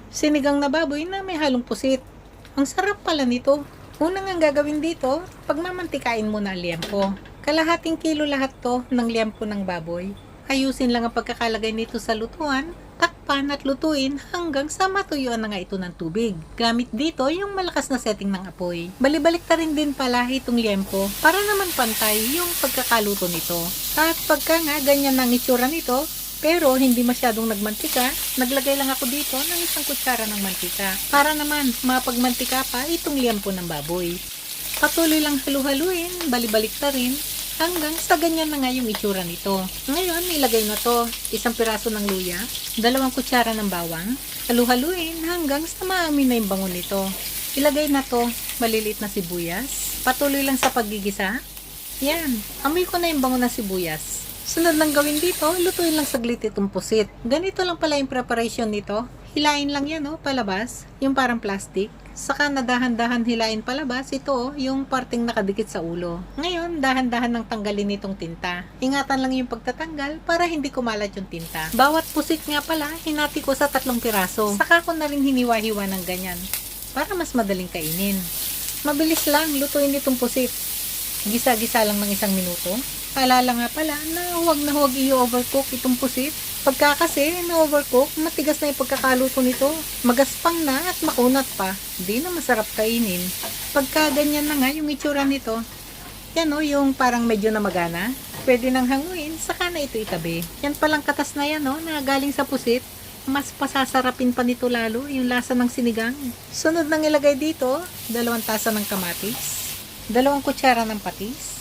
Sinigang na baboy na may halong pusit. Ang sarap pala nito. Unang ang gagawin dito, pagmamantikain mo na ang liempo. Kalahating kilo lahat to ng liempo ng baboy. Ayusin lang ang pagkakalagay nito sa lutuan, takpan at lutuin hanggang sa matuyuan na nga ito ng tubig. Gamit dito yung malakas na setting ng apoy. Balibalik ta rin din pala itong liempo para naman pantay yung pagkakaluto nito. At pagka nga ganyan ang itsura nito, pero hindi masyadong nagmantika, naglagay lang ako dito ng 1 kutsara ng mantika para naman mapagmantika pa itong liempo ng baboy. Patuloy lang halu-haluin, balibalik ta rin hanggang sa ganyan na nga yung itsura nito. Ngayon, ilagay na to 1 piraso ng luya, 2 kutsara ng bawang, halu-haluin hanggang sa maamin na yung bango nito. Ilagay na to maliliit na sibuyas, patuloy lang sa paggigisa. Yan, amoy ko na yung bango na sibuyas. Sunod lang gawin dito, lutuin lang saglit itong pusit. Ganito lang pala yung preparation nito. Hilain lang yan, palabas, yung parang plastic. Saka na dahan-dahan hilain palabas, ito yung parting nakadikit sa ulo. Ngayon, dahan-dahan nang tanggalin itong tinta. Ingatan lang yung pagtatanggal para hindi kumalat yung tinta. Bawat pusit nga pala, hinati ko sa 3 piraso. Saka ko na rin hiniwa-hiwa ng ganyan para mas madaling kainin. Mabilis lang, lutuin itong pusit. Gisa-gisa lang ng 1 minuto. Paalala nga pala na huwag i-overcook itong pusit. Pagka kasi na-overcook, matigas na yung pagkakaluto nito. Magaspang na at makunat pa. Di na masarap kainin. Pagka ganyan na nga yung itsura nito, yan yung parang medyo namagana. Pwede nang hanguin, saka na ito itabi. Yan palang katas na yan na galing sa pusit. Mas pasasarapin pa nito lalo yung lasa ng sinigang. Sunod nang ilagay dito, 2 tasa ng kamatis, 2 kutsara ng patis,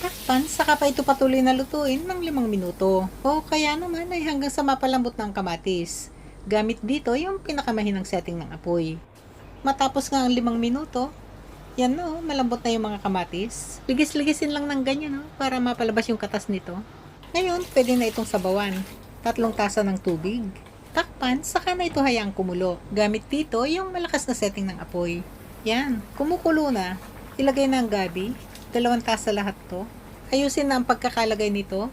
takpan, saka pa ito patuloy na lutuin ng 5 minuto. O kaya naman ay hanggang sa mapalambot ng kamatis. Gamit dito yung pinakamahinang setting ng apoy. Matapos nga ang 5 minuto, yan malambot na yung mga kamatis. Ligis-ligisin lang ng ganyan para mapalabas yung katas nito. Ngayon, pwede na itong sabawan. 3 tasa ng tubig. Takpan, saka na ito hayaang kumulo. Gamit dito yung malakas na setting ng apoy. Yan, kumukulo na. Ilagay na ang gabi. 2 tasa lahat to. Ayusin na ang pagkakalagay nito.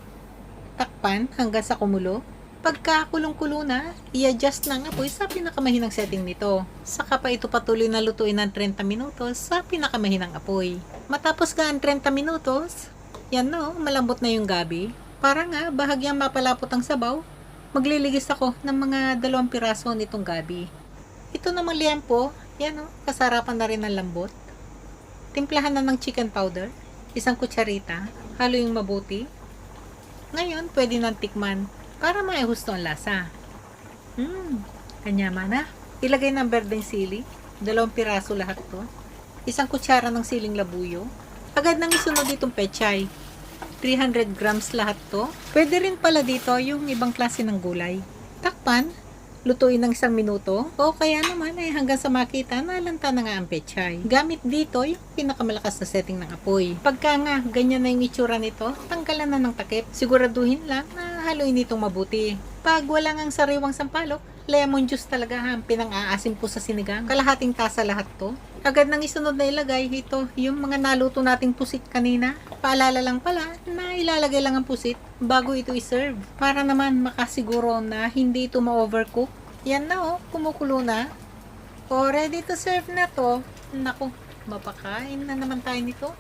Takpan hanggang sa kumulo. Pagka kulong-kulo na, i-adjust na ang apoy sa pinakamahinang setting nito. Saka pa ito patuloy na lutuin ng 30 minutos sa pinakamahinang apoy. Matapos ka ang 30 minutos, yan malambot na yung gabi. Para nga bahagyang mapalapot ang sabaw, magliligis ako ng mga 2 piraso nitong gabi. Ito namang liempo, yan kasarapan na rin ng lambot. Timplahan na ng chicken powder, 1 kutsarita, haluin mabuti. Ngayon, pwede nang tikman para maihusto ang lasa. Kanyama na. Ilagay ng berdeng sili, 2 piraso lahat to. 1 kutsara ng siling labuyo. Agad nang isunod itong pechay. 300 grams lahat to. Pwede rin pala dito yung ibang klase ng gulay. Takpan, lutuin ng 1 minuto o kaya naman ay hanggang sa makita na lanta na nga ang pechay. Gamit dito yung pinakamalakas na setting ng apoy. Pagka nga ganyan na yung itsura nito, tanggalan na ng takip. Siguraduhin lang na haluin itong mabuti. Pag wala ngang sariwang sampalok, lemon juice talaga ang pinang-aasim po sa sinigang. Kalahating tasa lahat to. Agad nang isunod na ilagay ito yung mga naluto nating pusit kanina. Paalala lang pala na ilalagay lang ang pusit bago ito iserve para naman makasiguro na hindi ito ma-overcook. Yan na kumukulo na. O ready to serve na to. Naku, mapakain na naman tayo nito.